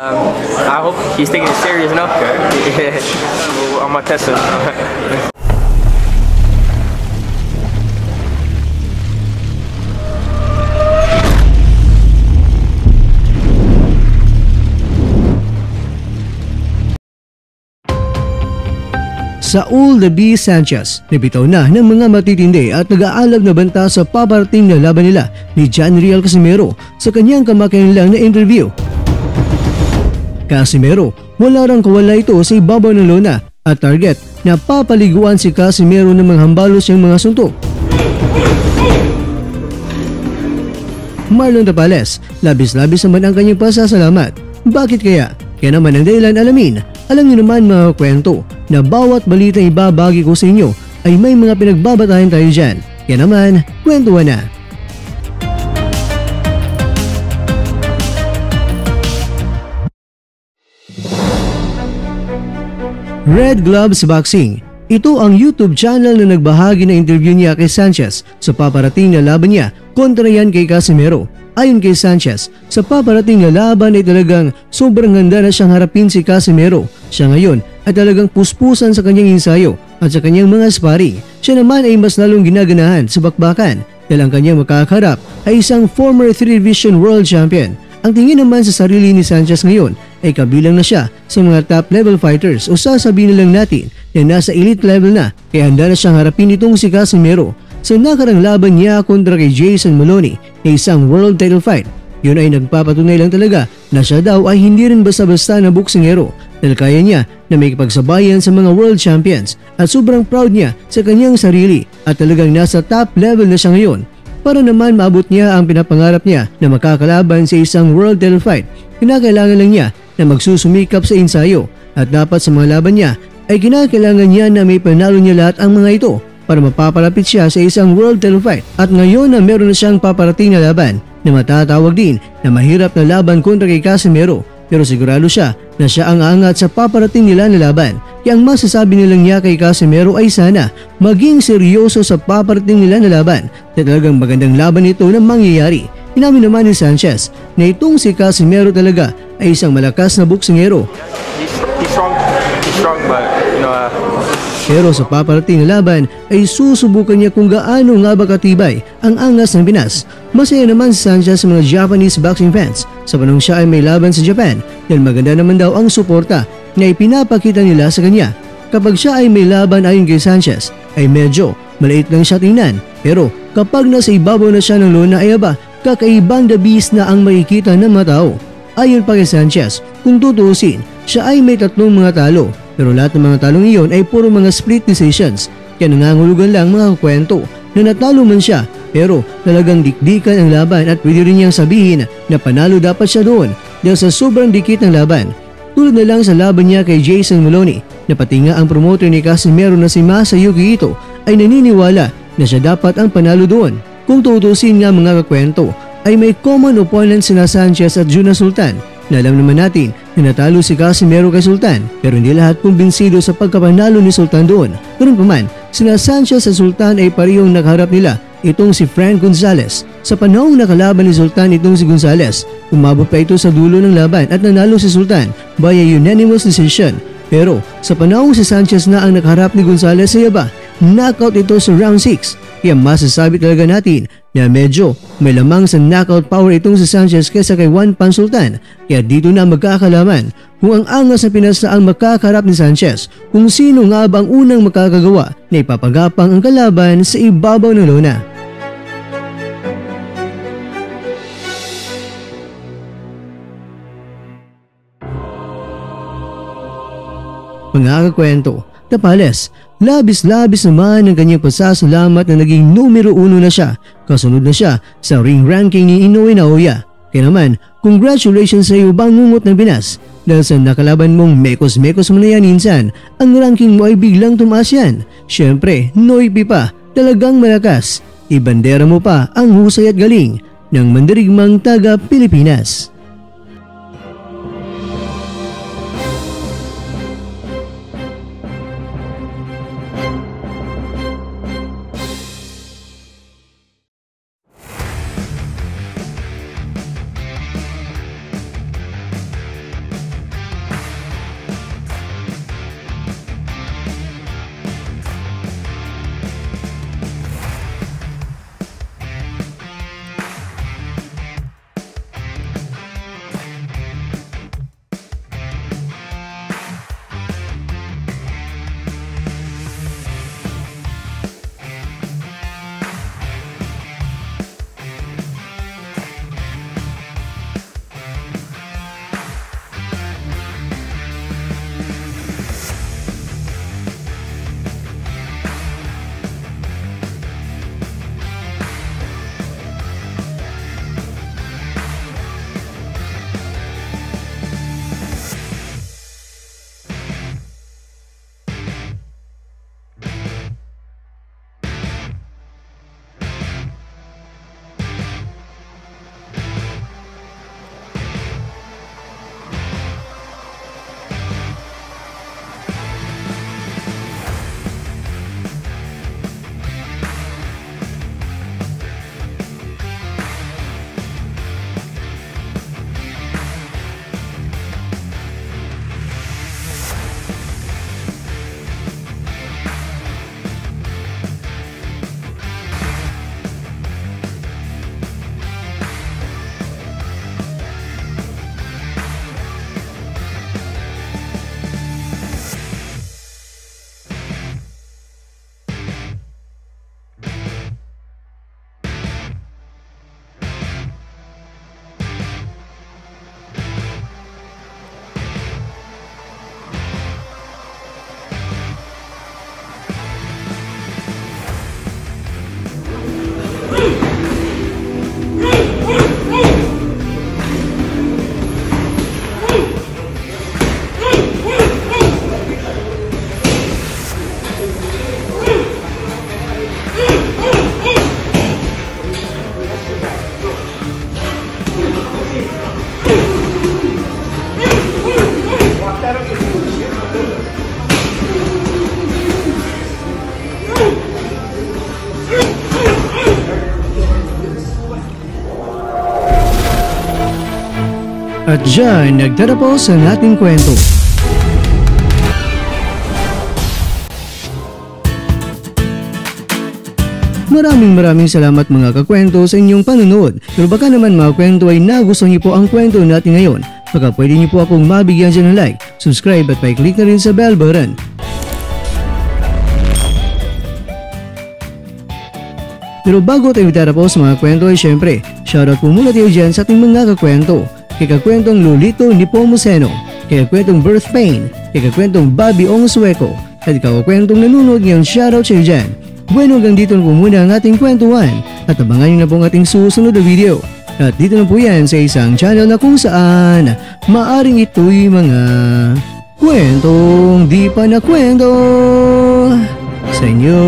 I hope he's taking it serious, no? I'm gonna test him. Saul the Bee Sanchez, nabitaw na ng mga matitindi at nag-aalab na banta sa paparating na laban nila ni John Riel Casimero sa kanyang kamakailan na interview. Casimero, wala rang kawala ito sa ibabaw ng lona at target na papaliguan si Casimero ng mga hambalos niyang mga suntok. Marlon Tapales, labis-labis naman ang kanyang pasasalamat. Bakit kaya? Kaya naman ang dahilan alamin. Alam niyo naman mga kwento na bawat balita ibabagi ko sa inyo ay may mga pinagbabatayan tayo dyan. Kaya naman, kwentuhan na. Red Gloves Boxing. Ito ang YouTube channel na nagbahagi ng interview niya kay Sanchez sa paparating na laban niya kontra yan kay Casimero. Ayon kay Sanchez, sa paparating na laban ay talagang sobrang handa na siyang harapin si Casimero. Siya ngayon ay talagang puspusan sa kanyang ensayo at sa kanyang mga sparring. Siya naman ay mas lalong ginaganahan sa bakbakan dahil ang kanyang makakaharap ay isang former 3 Division World Champion. Ang tingin naman sa sarili ni Sanchez ngayon ay kabilang na siya sa mga top level fighters o sasabihin na lang natin na nasa elite level na kaya handa na siyang harapin itong si Casimero. Sa nakarang laban niya kontra kay Jason Maloney na isang world title fight, yun ay nagpapatunay lang talaga na siya daw ay hindi rin basta-basta na boksingero dahil kaya niya na may kipagsabayan sa mga world champions at sobrang proud niya sa kanyang sarili at talagang nasa top level na siya ngayon. Para naman maabot niya ang pinapangarap niya na makakalaban sa isang world title fight, kinakailangan lang niya na magsusumikap sa ensayo at dapat sa mga laban niya ay kinakailangan niya na may panalo niya lahat ang mga ito para mapapalapit siya sa isang world title fight. At ngayon na meron na siyang paparating na laban na matatawag din na mahirap na laban kontra kay Casimero, pero sigurado siya na siya ang aangat sa paparating nila na laban. Kaya ang masasabi nilang niya kay Casimero ay sana maging seryoso sa paparating nila na laban na talagang magandang laban ito na mangyayari. Inamin naman ni Sanchez na itong si Casimero talaga ay isang malakas na boksingero. He's strong, but pero sa paparating na laban ay susubukan niya kung gaano nga ba katibay ang angas ng Pinas. Masaya naman si Sanchez sa mga Japanese boxing fans sa panahon siya ay may laban sa Japan dahil maganda naman daw ang suporta na ipinapakita nila sa kanya. Kapag siya ay may laban ayon kay Sanchez ay medyo maliit lang siya tingnan, pero kapag nasa ibabaw na siya ng lona ay aba, kakaibang the beast na ang makikita ng mga tao. Ayon pa kay Sanchez, kung tutuusin, siya ay may 3 mga talo. Pero lahat ng mga talong iyon ay puro mga split decisions. Kaya nangangulugan lang mga kwento na natalo man siya pero talagang dikdikan ang laban at pwede rin niyang sabihin na panalo dapat siya doon dahil sa sobrang dikit ng laban. Tulad na lang sa laban niya kay Jason Maloney na pati nga ang promoter ni Casimero na si Masayuki Ito ay naniniwala na siya dapat ang panalo doon. Kung tutusin nga mga kakwento ay may common opponent sina Sanchez at Juna Sultan na alam naman natin na natalo si Casimero kay Sultan pero hindi lahat kumbinsido sa pagkapanalo ni Sultan doon. Ganun pa man, sina Sanchez at Sultan ay parehong nakaharap nila itong si Frank Gonzalez. Sa panahong nakalaban ni Sultan itong si Gonzalez, umabot pa ito sa dulo ng laban at nanalo si Sultan via unanimous decision. Pero sa panahong si Sanchez na ang nakaharap ni Gonzalez ay aba, knockout ito sa round 6. Kaya masasabi talaga natin na medyo may lamang sa knockout power itong si Sanchez kaysa kay Juan Pan Sultan. Kaya dito na magkakalaman kung ang angas na Pinas na ang makakarap ni Sanchez, kung sino nga ba ang unang makakagawa na ipapagapang ang kalaban sa ibabaw ng lona. Mga kakwento, Tapales, labis-labis naman ang kanyang pasasalamat na naging numero 1 na siya. Kasunod na siya sa ring ranking ni Inoue Naoya. Kaya naman, congratulations sa iyo bangungot ng Pinas. Dahil sa nakalaban mong mekos-mekos mo na yan minsan, ang ranking mo ay biglang tumaas yan. Siyempre, Noipi pa, talagang malakas. Ibandera mo pa ang husay at galing ng mandirigmang taga Pilipinas. At dyan nagtatapos ang ating kwento. Maraming salamat mga kakwento sa inyong panonood. Pero baka naman mga kwento ay nagustuhan niyo po ang kwento natin ngayon. Baka pwede niyo po akong mabigyan dyan ng like, subscribe at pa-click na rin sa bell button. Pero bago tayo tatapos mga kwento ay syempre, shoutout po muna tayo dyan sa ating mga kakwento. Kay kakwentong Lolito Nepomuceno, kay kakwentong Birth Pain, kay kakwentong Bobby Ong Sueco, at kakwentong nanonood ngayon, shoutout sa iyo dyan. Bueno, hanggang dito na po muna ang ating kwentuhan at abangan nyo na po ang ating susunod na video. At dito na po yan sa isang channel na kung saan maaring ito'y mga kwentong di pa na kwento sa inyo.